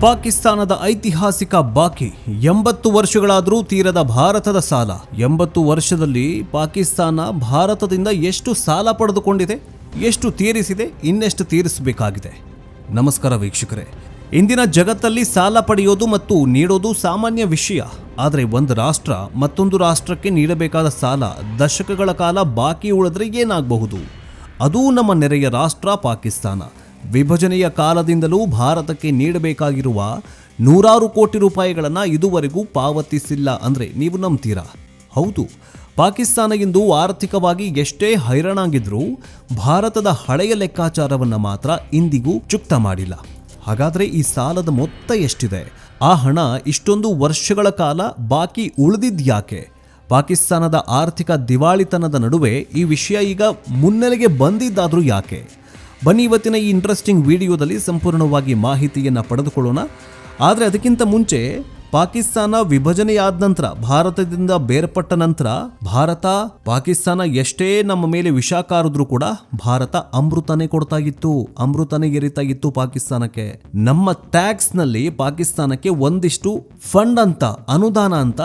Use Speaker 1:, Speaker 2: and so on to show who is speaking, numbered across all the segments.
Speaker 1: ಪಾಕಿಸ್ತಾನದ ಐತಿಹಾಸಿಕ ಬಾಕಿ 80 ವರ್ಷಗಳಾದರೂ ತೀರದ ಭಾರತದ ಸಾಲ. 80 ವರ್ಷದಲ್ಲಿ ಪಾಕಿಸ್ತಾನ ಭಾರತದಿಂದ ಎಷ್ಟು ಸಾಲ ಪಡೆದುಕೊಂಡಿದೆ, ಎಷ್ಟು ತೀರಿಸಿದೆ, ಇನ್ನೆಷ್ಟು ತೀರಿಸಬೇಕಾಗಿದೆ. ನಮಸ್ಕಾರ ವೀಕ್ಷಕರೇ. ಇಂದಿನ ಜಗತ್ತಲ್ಲಿ ಸಾಲ ಪಡೆಯೋದು ಮತ್ತು ನೀಡೋದು ಸಾಮಾನ್ಯ ವಿಷಯ. ಆದರೆ ಒಂದು ರಾಷ್ಟ್ರ ಮತ್ತೊಂದು ರಾಷ್ಟ್ರಕ್ಕೆ ನೀಡಬೇಕಾದ ಸಾಲ ದಶಕಗಳ ಕಾಲ ಬಾಕಿ ಉಳಿದ್ರೆ ಏನಾಗಬಹುದು? ಅದೂ ನಮ್ಮ ನೆರೆಯ ರಾಷ್ಟ್ರ ಪಾಕಿಸ್ತಾನ. ವಿಭಜನೆಯ ಕಾಲದಿಂದಲೂ ಭಾರತಕ್ಕೆ ನೀಡಬೇಕಾಗಿರುವ ನೂರಾರು ಕೋಟಿ ರೂಪಾಯಿಗಳನ್ನು ಇದುವರೆಗೂ ಪಾವತಿಸಿಲ್ಲ ಅಂದರೆ ನೀವು ನಂಬ್ತೀರಾ? ಹೌದು, ಪಾಕಿಸ್ತಾನ ಇಂದು ಆರ್ಥಿಕವಾಗಿ ಎಷ್ಟೇ ಹೈರಾಣಾಗಿದ್ರೂ ಭಾರತದ ಹಳೆಯ ಲೆಕ್ಕಾಚಾರವನ್ನು ಮಾತ್ರ ಇಂದಿಗೂ ಚುಕ್ತ ಮಾಡಿಲ್ಲ. ಹಾಗಾದರೆ ಈ ಸಾಲದ ಮೊತ್ತ ಎಷ್ಟಿದೆ? ಆ ಹಣ ಇಷ್ಟೊಂದು ವರ್ಷಗಳ ಕಾಲ ಬಾಕಿ ಉಳಿದಿದ್ಯಾಕೆ? ಪಾಕಿಸ್ತಾನದ ಆರ್ಥಿಕ ದಿವಾಳಿತನದ ನಡುವೆ ಈ ವಿಷಯ ಈಗ ಮುನ್ನೆಲೆಗೆ ಬಂದಿದ್ದಾದರೂ ಯಾಕೆ? ಬನ್ನಿ ಇವತ್ತಿನ ಈ ಇಂಟ್ರೆಸ್ಟಿಂಗ್ ವಿಡಿಯೋದಲ್ಲಿ ಸಂಪೂರ್ಣವಾಗಿ ಮಾಹಿತಿಯನ್ನು ಪಡೆದುಕೊಳ್ಳೋಣ. ಆದರೆ ಅದಕ್ಕಿಂತ ಮುಂಚೆ ಪಾಕಿಸ್ತಾನ ವಿಭಜನೆಯಾದ ನಂತರ, ಭಾರತದಿಂದ ಬೇರ್ಪಟ್ಟ ನಂತರ ಪಾಕಿಸ್ತಾನ ಎಷ್ಟೇ ನಮ್ಮ ಮೇಲೆ ವಿಷ ಕಾರಿದ್ರೂ ಕೂಡ ಭಾರತ ಅಮೃತನೇ ಕೊಡ್ತಾ ಇತ್ತು, ಅಮೃತನೇ ಎರಿತಾ ಇತ್ತು ಪಾಕಿಸ್ತಾನಕ್ಕೆ. ನಮ್ಮ ಟ್ಯಾಕ್ಸ್ನಲ್ಲಿ ಪಾಕಿಸ್ತಾನಕ್ಕೆ ಒಂದಿಷ್ಟು ಫಂಡ್ ಅಂತ, ಅನುದಾನ ಅಂತ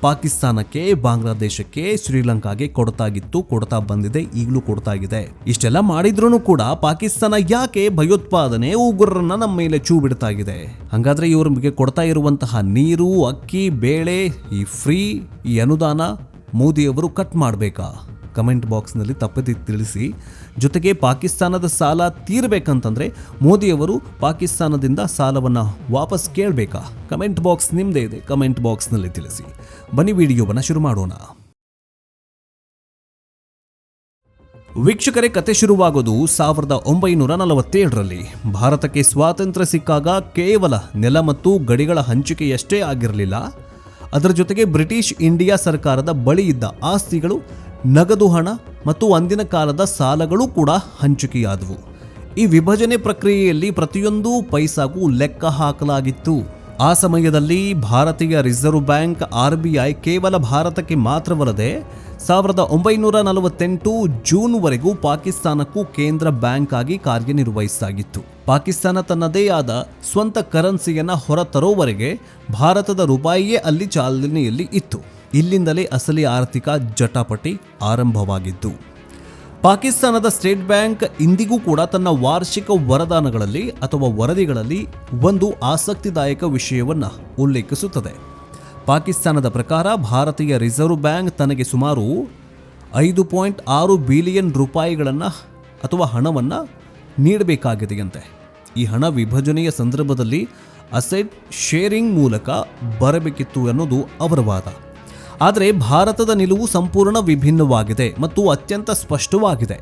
Speaker 1: ಪಾಕಿಸ್ತಾನಕ್ಕೆ, ಬಾಂಗ್ಲಾದೇಶಕ್ಕೆ, ಶ್ರೀಲಂಕಾಗೆ ಕೊಡ್ತಾ ಬಂದಿದೆ, ಈಗಲೂ ಕೊಡ್ತಾ ಇದೆ. ಇಷ್ಟೆಲ್ಲ ಮಾಡಿದ್ರೂ ಕೂಡ ಪಾಕಿಸ್ತಾನ ಯಾಕೆ ಭಯೋತ್ಪಾದನೆ ಉಗ್ರರನ್ನ ನಮ್ಮ ಮೇಲೆ ಚೂ ಬಿಡ್ತಾ ಇದೆ? ಹಾಗಾದ್ರೆ ಇವ್ರಿಗೆ ಕೊಡ್ತಾ ಇರುವಂತಹ ನೀರು, ಅಕ್ಕಿ, ಬೇಳೆ, ಈ ಫ್ರೀ, ಈ ಅನುದಾನ ಮೋದಿಯವರು ಕಟ್ ಮಾಡಬೇಕಾ? ಕಮೆಂಟ್ ಬಾಕ್ಸ್ನಲ್ಲಿ ತಪ್ಪದೆ ತಿಳಿಸಿ. ಜೊತೆಗೆ ಪಾಕಿಸ್ತಾನದ ಸಾಲ ತೀರಬೇಕಂತಂದ್ರೆ ಮೋದಿಯವರು ಪಾಕಿಸ್ತಾನದಿಂದ ಸಾಲವನ್ನು ವಾಪಸ್ ಕೇಳಬೇಕಾ? ಕಮೆಂಟ್ ಬಾಕ್ಸ್ ನಿಮ್ಮದೇ ಇದೆ, ಕಮೆಂಟ್ ಬಾಕ್ಸ್ನಲ್ಲಿ ತಿಳಿಸಿ. ಬನ್ನಿ ವಿಡಿಯೋವನ್ನು ಶುರು ಮಾಡೋಣ. ವೀಕ್ಷಕರೇ, ಕತೆ ಶುರುವಾಗೋದು 1947ರಲ್ಲಿ. ಭಾರತಕ್ಕೆ ಸ್ವಾತಂತ್ರ್ಯ ಸಿಕ್ಕಾಗ ಕೇವಲ ನೆಲ ಮತ್ತು ಗಡಿಗಳ ಹಂಚಿಕೆಯಷ್ಟೇ ಆಗಿರಲಿಲ್ಲ, ಅದರ ಜೊತೆಗೆ ಬ್ರಿಟಿಷ್ ಇಂಡಿಯಾ ಸರ್ಕಾರದ ಬಳಿ ಇದ್ದ ಆಸ್ತಿಗಳು, ನಗದು ಹಣ ಮತ್ತು ಅಂದಿನ ಕಾಲದ ಸಾಲಗಳು ಕೂಡ ಹಂಚಿಕೆಯಾದವು. ಈ ವಿಭಜನೆ ಪ್ರಕ್ರಿಯೆಯಲ್ಲಿ ಪ್ರತಿಯೊಂದು ಪೈಸಾಗೂ ಲೆಕ್ಕ ಹಾಕಲಾಗಿತ್ತು. ಆ ಸಮಯದಲ್ಲಿ ಭಾರತೀಯ ರಿಸರ್ವ್ ಬ್ಯಾಂಕ್ RBI ಕೇವಲ ಭಾರತಕ್ಕೆ ಮಾತ್ರವಲ್ಲದೆ 1948 ಜೂನ್ವರೆಗೂ ಪಾಕಿಸ್ತಾನಕ್ಕೂ ಕೇಂದ್ರ ಬ್ಯಾಂಕ್ ಆಗಿ ಕಾರ್ಯನಿರ್ವಹಿಸಲಾಗಿತ್ತು. ಪಾಕಿಸ್ತಾನ ತನ್ನದೇ ಆದ ಸ್ವಂತ ಕರೆನ್ಸಿಯನ್ನು ಹೊರತರೋವರೆಗೆ ಭಾರತದ ರೂಪಾಯಿಯೇ ಅಲ್ಲಿ ಚಾಲನೆಯಲ್ಲಿ ಇತ್ತು. ಇಲ್ಲಿಂದಲೇ ಅಸಲಿ ಆರ್ಥಿಕ ಜಟಾಪಟಿ ಆರಂಭವಾಗಿದ್ದು. ಪಾಕಿಸ್ತಾನದ ಸ್ಟೇಟ್ ಬ್ಯಾಂಕ್ ಇಂದಿಗೂ ಕೂಡ ತನ್ನ ವಾರ್ಷಿಕ ವರದಾನಗಳಲ್ಲಿ ಅಥವಾ ವರದಿಗಳಲ್ಲಿ ಒಂದು ಆಸಕ್ತಿದಾಯಕ ವಿಷಯವನ್ನು ಉಲ್ಲೇಖಿಸುತ್ತದೆ. ಪಾಕಿಸ್ತಾನದ ಪ್ರಕಾರ ಭಾರತೀಯ ರಿಸರ್ವ್ ಬ್ಯಾಂಕ್ ತನಗೆ ಸುಮಾರು 5.6 ಬಿಲಿಯನ್ ರೂಪಾಯಿಗಳನ್ನು ಅಥವಾ ಹಣವನ್ನು ನೀಡಬೇಕಾಗಿದೆಯಂತೆ. ಈ ಹಣ ವಿಭಜನೆಯ ಸಂದರ್ಭದಲ್ಲಿ ಅಸೆಟ್ ಶೇರಿಂಗ್ ಮೂಲಕ ಬರಬೇಕಿತ್ತು ಅನ್ನೋದು ಅವರ ವಾದ. ಆದರೆ ಭಾರತದ ನಿಲುವು ಸಂಪೂರ್ಣ ವಿಭಿನ್ನವಾಗಿದೆ ಮತ್ತು ಅತ್ಯಂತ ಸ್ಪಷ್ಟವಾಗಿದೆ.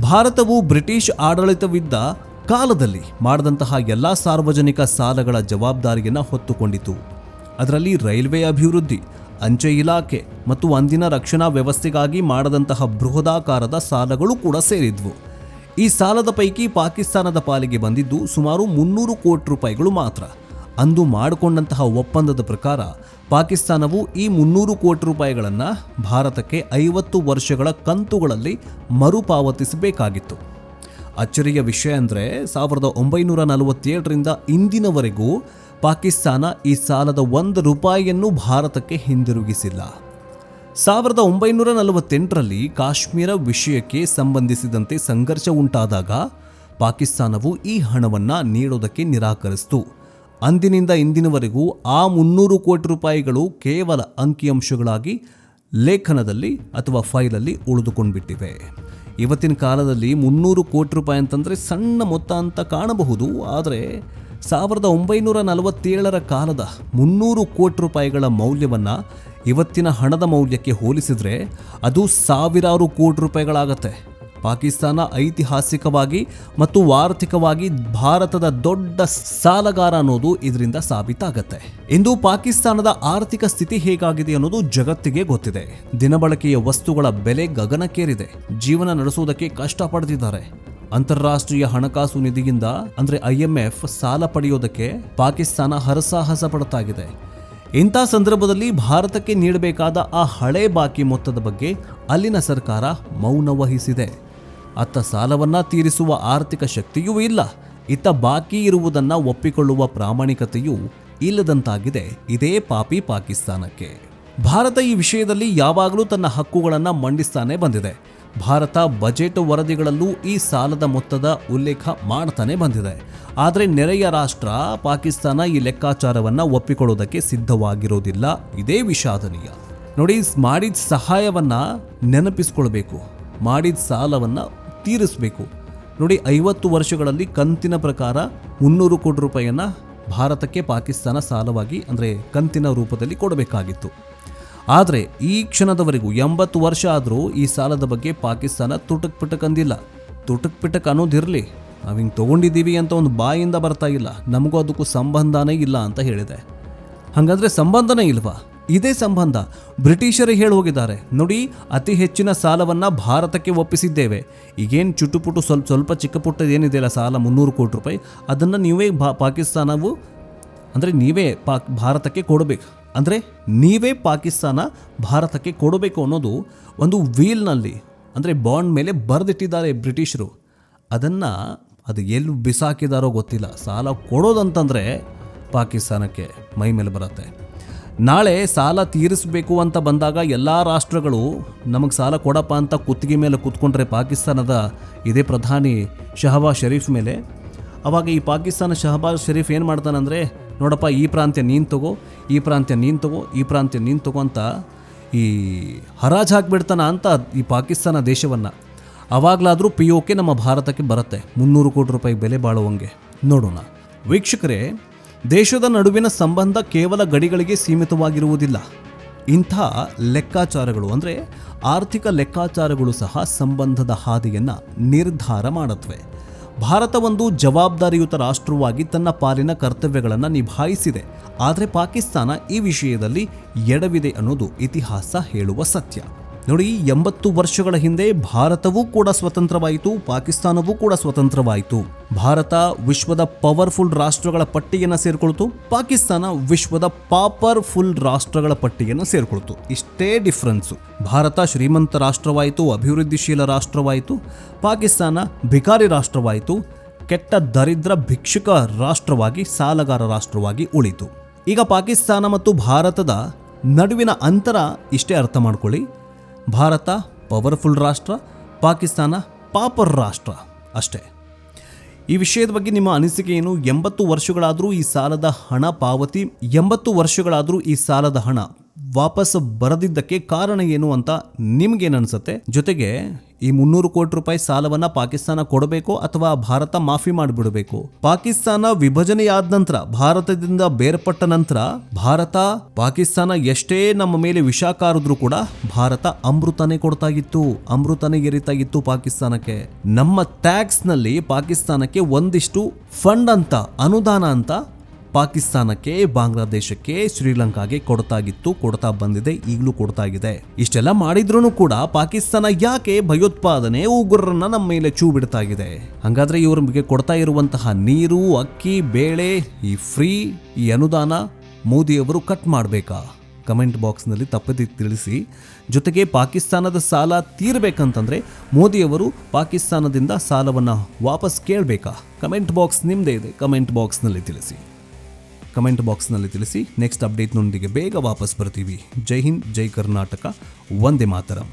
Speaker 1: ಭಾರತವು ಬ್ರಿಟಿಷ್ ಆಡಳಿತವಿದ್ದ ಕಾಲದಲ್ಲಿ ಮಾಡಿದಂತಹ ಎಲ್ಲ ಸಾರ್ವಜನಿಕ ಸಾಲಗಳ ಜವಾಬ್ದಾರಿಯನ್ನು ಹೊತ್ತುಕೊಂಡಿತು. ಅದರಲ್ಲಿ ರೈಲ್ವೆ ಅಭಿವೃದ್ಧಿ, ಅಂಚೆ ಇಲಾಖೆ ಮತ್ತು ಅಂದಿನ ರಕ್ಷಣಾ ವ್ಯವಸ್ಥೆಗಾಗಿ ಮಾಡದಂತಹ ಬೃಹದಾಕಾರದ ಸಾಲಗಳು ಕೂಡ ಸೇರಿದ್ವು. ಈ ಸಾಲದ ಪೈಕಿ ಪಾಕಿಸ್ತಾನದ ಪಾಲಿಗೆ ಬಂದಿದ್ದು ಸುಮಾರು 300 ಕೋಟಿ ರೂಪಾಯಿಗಳು ಮಾತ್ರ. ಅಂದು ಮಾಡಿಕೊಂಡಂತಹ ಒಪ್ಪಂದದ ಪ್ರಕಾರ ಪಾಕಿಸ್ತಾನವು ಈ 300 ಕೋಟಿ ರೂಪಾಯಿಗಳನ್ನು ಭಾರತಕ್ಕೆ 50 ವರ್ಷಗಳ ಕಂತುಗಳಲ್ಲಿ ಮರುಪಾವತಿಸಬೇಕಾಗಿತ್ತು. ಅಚ್ಚರಿಯ ವಿಷಯ ಅಂದರೆ 1947ರಿಂದ ಇಂದಿನವರೆಗೂ ಪಾಕಿಸ್ತಾನ ಈ ಸಾಲದ 1 ರೂಪಾಯಿಯನ್ನು ಭಾರತಕ್ಕೆ ಹಿಂದಿರುಗಿಸಿಲ್ಲ. 1948ರಲ್ಲಿ ಕಾಶ್ಮೀರ ವಿಷಯಕ್ಕೆ ಸಂಬಂಧಿಸಿದಂತೆ ಸಂಘರ್ಷ ಉಂಟಾದಾಗ ಪಾಕಿಸ್ತಾನವು ಈ ಹಣವನ್ನು ನೀಡೋದಕ್ಕೆ ನಿರಾಕರಿಸಿತು. ಅಂದಿನಿಂದ ಇಂದಿನವರೆಗೂ ಆ 300 ಕೋಟಿ ರೂಪಾಯಿಗಳು ಕೇವಲ ಅಂಕಿಅಂಶಗಳಾಗಿ ಲೇಖನದಲ್ಲಿ ಅಥವಾ ಫೈಲಲ್ಲಿ ಉಳಿದುಕೊಂಡ್ಬಿಟ್ಟಿವೆ. ಇವತ್ತಿನ ಕಾಲದಲ್ಲಿ 300 ಕೋಟಿ ರೂಪಾಯಿ ಅಂತಂದರೆ ಸಣ್ಣ ಮೊತ್ತ ಅಂತ ಕಾಣಬಹುದು. ಆದರೆ 1947ರ ಕಾಲದ 300 ಕೋಟಿ ರೂಪಾಯಿಗಳ ಮೌಲ್ಯವನ್ನು ಇವತ್ತಿನ ಹಣದ ಮೌಲ್ಯಕ್ಕೆ ಹೋಲಿಸಿದರೆ ಅದು ಸಾವಿರಾರು ಕೋಟಿ ರೂಪಾಯಿಗಳಾಗತ್ತೆ. ಪಾಕಿಸ್ತಾನ ಐತಿಹಾಸಿಕವಾಗಿ ಮತ್ತು ಆರ್ಥಿಕವಾಗಿ ಭಾರತದ ದೊಡ್ಡ ಸಾಲಗಾರ ಅನ್ನೋದು ಇದರಿಂದ ಸಾಬೀತಾಗತ್ತೆ. ಇಂದು ಪಾಕಿಸ್ತಾನದ ಆರ್ಥಿಕ ಸ್ಥಿತಿ ಹೇಗಾಗಿದೆ ಅನ್ನೋದು ಜಗತ್ತಿಗೆ ಗೊತ್ತಿದೆ. ದಿನಬಳಕೆಯ ವಸ್ತುಗಳ ಬೆಲೆ ಗಗನಕ್ಕೇರಿದೆ. ಜೀವನ ನಡೆಸುವುದಕ್ಕೆ ಕಷ್ಟಪಡ್ತಿದ್ದಾರೆ. ಅಂತಾರಾಷ್ಟ್ರೀಯ ಹಣಕಾಸು ನಿಧಿಯಿಂದ ಅಂದರೆ IMF ಸಾಲ ಪಡೆಯೋದಕ್ಕೆ ಪಾಕಿಸ್ತಾನ ಹರಸಾಹಸ ಪಡ್ತಾಗಿದೆ. ಇಂಥ ಸಂದರ್ಭದಲ್ಲಿ ಭಾರತಕ್ಕೆ ನೀಡಬೇಕಾದ ಆ ಹಳೆ ಬಾಕಿ ಮೊತ್ತದ ಬಗ್ಗೆ ಅಲ್ಲಿನ ಸರ್ಕಾರ ಮೌನ ವಹಿಸಿದೆ. ಅತ್ತ ಸಾಲವನ್ನ ತೀರಿಸುವ ಆರ್ಥಿಕ ಶಕ್ತಿಯೂ ಇಲ್ಲ, ಇತ್ತ ಬಾಕಿ ಇರುವುದನ್ನು ಒಪ್ಪಿಕೊಳ್ಳುವ ಪ್ರಾಮಾಣಿಕತೆಯೂ ಇಲ್ಲದಂತಾಗಿದೆ ಇದೇ ಪಾಪಿ ಪಾಕಿಸ್ತಾನಕ್ಕೆ. ಭಾರತ ಈ ವಿಷಯದಲ್ಲಿ ಯಾವಾಗಲೂ ತನ್ನ ಹಕ್ಕುಗಳನ್ನು ಮಂಡಿಸ್ತಾನೆ ಬಂದಿದೆ. ಭಾರತ ಬಜೆಟ್ ವರದಿಗಳಲ್ಲೂ ಈ ಸಾಲದ ಮೊತ್ತದ ಉಲ್ಲೇಖ ಮಾಡ್ತಾನೆ ಬಂದಿದೆ. ಆದರೆ ನೆರೆಯ ರಾಷ್ಟ್ರ ಪಾಕಿಸ್ತಾನ ಈ ಲೆಕ್ಕಾಚಾರವನ್ನು ಒಪ್ಪಿಕೊಳ್ಳೋದಕ್ಕೆ ಸಿದ್ಧವಾಗಿರೋದಿಲ್ಲ. ಇದೇ ವಿಷಾದನೀಯ. ನೋಡಿ, ಮಾಡಿದ ಸಹಾಯವನ್ನು ನೆನಪಿಸ್ಕೊಳ್ಬೇಕು, ಮಾಡಿದ ಸಾಲವನ್ನು ತೀರಿಸಬೇಕು. ನೋಡಿ, 50 ವರ್ಷಗಳಲ್ಲಿ ಕಂತಿನ ಪ್ರಕಾರ 300 ಕೋಟಿ ರೂಪಾಯಿಯನ್ನು ಭಾರತಕ್ಕೆ ಪಾಕಿಸ್ತಾನ ಸಾಲವಾಗಿ ಅಂದರೆ ಕಂತಿನ ರೂಪದಲ್ಲಿ ಕೊಡಬೇಕಾಗಿತ್ತು. ಆದರೆ ಈ ಕ್ಷಣದವರೆಗೂ 80 ವರ್ಷ ಆದರೂ ಈ ಸಾಲದ ಬಗ್ಗೆ ಪಾಕಿಸ್ತಾನ ತುಟಕ್ ಪಿಟಕ್ ಅಂದಿಲ್ಲ. ತುಟಕ್ ಪಿಟಕ್ ಅನ್ನೋದಿರಲಿ, ನಾವು ಹಿಂಗೆ ತೊಗೊಂಡಿದ್ದೀವಿ ಅಂತ ಒಂದು ಬಾಯಿಂದ ಬರ್ತಾ ಇಲ್ಲ, ನಮಗೂ ಅದಕ್ಕೂ ಸಂಬಂಧನೇ ಇಲ್ಲ ಅಂತ ಹೇಳಿದೆ. ಹಾಗಾದರೆ ಸಂಬಂಧನೇ ಇಲ್ವಾ? ಇದೇ ಸಂಬಂಧ. ಬ್ರಿಟಿಷರೇ ಹೇಳಿ ಹೋಗಿದ್ದಾರೆ, ನೋಡಿ ಅತಿ ಹೆಚ್ಚಿನ ಸಾಲವನ್ನು ಭಾರತಕ್ಕೆ ಒಪ್ಪಿಸಿದ್ದೇವೆ. ಈಗೇನು ಚುಟುಪುಟು ಸ್ವಲ್ಪ ಚಿಕ್ಕ ಪುಟ್ಟ ಏನಿದೆಯಲ್ಲ ಸಾಲ 300 ಕೋಟಿ ರೂಪಾಯಿ, ಅದನ್ನು ನೀವೇ ಪಾಕಿಸ್ತಾನವು ಅಂದರೆ ನೀವೇ ಭಾರತಕ್ಕೆ ಕೊಡಬೇಕು. ಅಂದರೆ ನೀವೇ ಪಾಕಿಸ್ತಾನ ಭಾರತಕ್ಕೆ ಕೊಡಬೇಕು ಅನ್ನೋದು ಒಂದು ವೀಲ್ನಲ್ಲಿ ಅಂದರೆ ಬಾಂಡ್ ಮೇಲೆ ಬರೆದಿಟ್ಟಿದ್ದಾರೆ ಬ್ರಿಟಿಷರು. ಅದು ಎಲ್ಲಿ ಬಿಸಾಕಿದಾರೋ ಗೊತ್ತಿಲ್ಲ. ಸಾಲ ಕೊಡೋದಂತಂದರೆ ಪಾಕಿಸ್ತಾನಕ್ಕೆ ಮೈ ಮೇಲೆ ಬರುತ್ತೆ. ನಾಳೆ ಸಾಲ ತೀರಿಸಬೇಕು ಅಂತ ಬಂದಾಗ ಎಲ್ಲ ರಾಷ್ಟ್ರಗಳು ನಮಗೆ ಸಾಲ ಕೊಡಪ್ಪ ಅಂತ ಕುತ್ತಿಗೆ ಮೇಲೆ ಕೂತ್ಕೊಂಡ್ರೆ ಪಾಕಿಸ್ತಾನದ ಇದೇ ಪ್ರಧಾನಿ ಶಹಬಾಜ್ ಶರೀಫ್ ಮೇಲೆ, ಆವಾಗ ಈ ಪಾಕಿಸ್ತಾನ ಶಹಬಾಜ್ ಶರೀಫ್ ಏನು ಮಾಡ್ತಾನಂದರೆ, ನೋಡಪ್ಪ ಈ ಪ್ರಾಂತ್ಯ ನೀನು ತಗೋ, ಈ ಪ್ರಾಂತ್ಯ ನೀನು ತಗೋ, ಈ ಪ್ರಾಂತ್ಯ ನೀನು ತಗೋ ಅಂತ ಈ ಹರಾಜು ಹಾಕಿಬಿಡ್ತಾನ ಅಂತ ಈ ಪಾಕಿಸ್ತಾನ ದೇಶವನ್ನು. ಆವಾಗಲಾದರೂ POK ನಮ್ಮ ಭಾರತಕ್ಕೆ ಬರುತ್ತೆ 300 ಕೋಟಿ ರೂಪಾಯಿ ಬೆಲೆ ಬಾಳುವಂಗೆ. ನೋಡೋಣ ವೀಕ್ಷಕರೇ, ದೇಶದ ನಡುವಿನ ಸಂಬಂಧ ಕೇವಲ ಗಡಿಗಳಿಗೆ ಸೀಮಿತವಾಗಿರುವುದಿಲ್ಲ. ಇಂಥ ಲೆಕ್ಕಾಚಾರಗಳು ಅಂದರೆ ಆರ್ಥಿಕ ಲೆಕ್ಕಾಚಾರಗಳು ಸಹ ಸಂಬಂಧದ ಹಾದಿಯನ್ನು ನಿರ್ಧಾರ ಮಾಡುತ್ತವೆ. ಭಾರತ ಒಂದು ಜವಾಬ್ದಾರಿಯುತ ರಾಷ್ಟ್ರವಾಗಿ ತನ್ನ ಪಾಲಿನ ಕರ್ತವ್ಯಗಳನ್ನು ನಿಭಾಯಿಸಿದೆ. ಆದರೆ ಪಾಕಿಸ್ತಾನ ಈ ವಿಷಯದಲ್ಲಿ ಎಡವಿದೆ ಅನ್ನೋದು ಇತಿಹಾಸ ಹೇಳುವ ಸತ್ಯ. ನೋಡಿ, 80 ವರ್ಷಗಳ ಹಿಂದೆ ಭಾರತವೂ ಕೂಡ ಸ್ವತಂತ್ರವಾಯಿತು, ಪಾಕಿಸ್ತಾನವೂ ಕೂಡ ಸ್ವತಂತ್ರವಾಯಿತು. ಭಾರತ ವಿಶ್ವದ ಪವರ್ಫುಲ್ ರಾಷ್ಟ್ರಗಳ ಪಟ್ಟಿಯನ್ನು ಸೇರಿಕೊಳ್ತು, ಪಾಕಿಸ್ತಾನ ವಿಶ್ವದ ಪಾಪರ್ಫುಲ್ ರಾಷ್ಟ್ರಗಳ ಪಟ್ಟಿಯನ್ನು ಸೇರಿಕೊಳ್ತು. ಇಷ್ಟೇ ಡಿಫ್ರೆನ್ಸು. ಭಾರತ ಶ್ರೀಮಂತ ರಾಷ್ಟ್ರವಾಯಿತು, ಅಭಿವೃದ್ಧಿಶೀಲ ರಾಷ್ಟ್ರವಾಯಿತು. ಪಾಕಿಸ್ತಾನ ಭಿಕಾರಿ ರಾಷ್ಟ್ರವಾಯಿತು, ಕೆಟ್ಟ ದರಿದ್ರ ಭಿಕ್ಷುಕ ರಾಷ್ಟ್ರವಾಗಿ, ಸಾಲಗಾರ ರಾಷ್ಟ್ರವಾಗಿ ಉಳಿತು. ಈಗ ಪಾಕಿಸ್ತಾನ ಮತ್ತು ಭಾರತದ ನಡುವಿನ ಅಂತರ ಇಷ್ಟೇ ಅರ್ಥ ಮಾಡ್ಕೊಳ್ಳಿ. ಭಾರತ ಪವರ್ಫುಲ್ ರಾಷ್ಟ್ರ, ಪಾಕಿಸ್ತಾನ ಪಾಪರ್ ರಾಷ್ಟ್ರ ಅಷ್ಟೇ. ಈ ವಿಷಯದ ಬಗ್ಗೆ ನಿಮ್ಮ ಅನಿಸಿಕೆ ಏನು? 80 ವರ್ಷಗಳಾದರೂ ಈ ಸಾಲದ ಹಣ ಪಾವತಿ 80 ವರ್ಷಗಳಾದರೂ ಈ ಸಾಲದ ಹಣ ವಾಪಸ್ ಬರದಿದ್ದಕ್ಕೆ ಕಾರಣ ಏನು ಅಂತ ನಿಮ್ಗೇನು ಅನ್ಸುತ್ತೆ? ಜೊತೆಗೆ ಈ 300 ಕೋಟಿ ರೂಪಾಯಿ ಸಾಲವನ್ನ ಪಾಕಿಸ್ತಾನ ಕೊಡಬೇಕು ಅಥವಾ ಭಾರತ ಮಾಫಿ ಮಾಡಿಬಿಡಬೇಕು? ಪಾಕಿಸ್ತಾನ ವಿಭಜನೆಯಾದ ನಂತರ, ಭಾರತದಿಂದ ಬೇರ್ಪಟ್ಟ ನಂತರ ಭಾರತ ಪಾಕಿಸ್ತಾನ ಎಷ್ಟೇ ನಮ್ಮ ಮೇಲೆ ವಿಷ ಕಾರಿದ್ರೂ ಕೂಡ ಭಾರತ ಅಮೃತನೇ ಕೊಡ್ತಾ ಇತ್ತು, ಅಮೃತನೇ ಎರಿತಾ ಇತ್ತು ಪಾಕಿಸ್ತಾನಕ್ಕೆ. ನಮ್ಮ ಟ್ಯಾಕ್ಸ್ ನಲ್ಲಿ ಪಾಕಿಸ್ತಾನಕ್ಕೆ ಒಂದಿಷ್ಟು ಫಂಡ್ ಅಂತ, ಅನುದಾನ ಅಂತ ಪಾಕಿಸ್ತಾನಕ್ಕೆ, ಬಾಂಗ್ಲಾದೇಶಕ್ಕೆ, ಶ್ರೀಲಂಕಾಗೆ ಕೊಡ್ತಾ ಬಂದಿದೆ, ಈಗಲೂ ಕೊಡ್ತಾ ಇದೆ. ಇಷ್ಟೆಲ್ಲ ಮಾಡಿದ್ರೂ ಕೂಡ ಪಾಕಿಸ್ತಾನ ಯಾಕೆ ಭಯೋತ್ಪಾದನೆ ಉಗ್ರರನ್ನ ನಮ್ಮ ಮೇಲೆ ಚೂ ಬಿಡ್ತಾ ಇದೆ? ಹಂಗಾದ್ರೆ ಇವರಿಗೆ ಕೊಡ್ತಾ ಇರುವಂತಹ ನೀರು, ಅಕ್ಕಿ, ಬೇಳೆ, ಈ ಫ್ರೀ, ಈ ಅನುದಾನ ಮೋದಿಯವರು ಕಟ್ ಮಾಡಬೇಕಾ? ಕಮೆಂಟ್ ಬಾಕ್ಸ್ನಲ್ಲಿ ತಪ್ಪದೆ ತಿಳಿಸಿ. ಜೊತೆಗೆ ಪಾಕಿಸ್ತಾನದ ಸಾಲ ತೀರಬೇಕಂತಂದ್ರೆ ಮೋದಿಯವರು ಪಾಕಿಸ್ತಾನದಿಂದ ಸಾಲವನ್ನು ವಾಪಸ್ ಕೇಳಬೇಕಾ? ಕಮೆಂಟ್ ಬಾಕ್ಸ್ ನಿಮ್ಮದೇ ಇದೆ, ಕಮೆಂಟ್ ಬಾಕ್ಸ್ನಲ್ಲಿ ತಿಳಿಸಿ. ನೆಕ್ಸ್ಟ್ ಅಪ್ಡೇಟ್ನೊಂದಿಗೆ ಬೇಗ ವಾಪಸ್ ಬರ್ತೀವಿ. ಜೈ ಹಿಂದ್, ಜೈ ಕರ್ನಾಟಕ, ವಂದೇ ಮಾತರಂ.